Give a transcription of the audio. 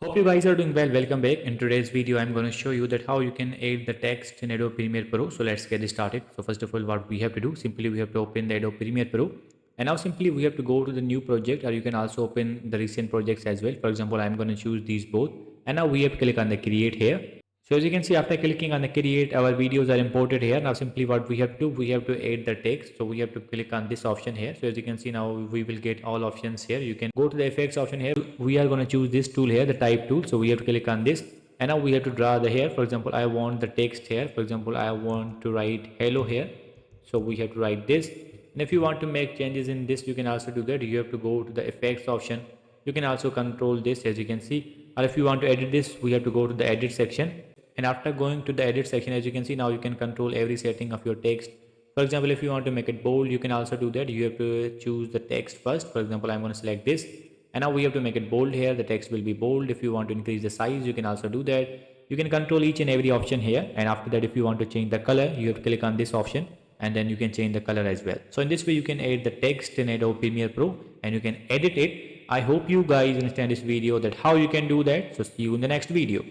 Hope you guys are doing well. Welcome back. In today's video, I'm going to show you that how you can add the text in Adobe Premiere Pro. So let's get this started. So first of all, what we have to do, simply we have to open the Adobe Premiere Pro. And now simply we have to go to the new project, or you can also open the recent projects as well. For example, I'm going to choose these both. And now we have to click on the create here. So as you can see, after clicking on the create, our videos are imported here. Now simply what we have to do, we have to add the text. So we have to click on this option here. So as you can see, now we will get all options here. You can go to the effects option here. We are going to choose this tool here, the type tool. So we have to click on this. And now we have to draw the here. For example, I want the text here. For example, I want to write hello here. So we have to write this. And if you want to make changes in this, you can also do that. You have to go to the effects option. You can also control this, as you can see. Or if you want to edit this, we have to go to the edit section. And after going to the edit section, as you can see, now you can control every setting of your text. For example, if you want to make it bold, you can also do that. You have to choose the text first. For example, I'm going to select this, and now we have to make it bold here. The text will be bold. If you want to increase the size, you can also do that. You can control each and every option here. And after that, if you want to change the color, you have to click on this option, and then you can change the color as well. So in this way, you can add the text in Adobe Premiere Pro, and you can edit it. I hope you guys understand this video, that how you can do that. So see you in the next video.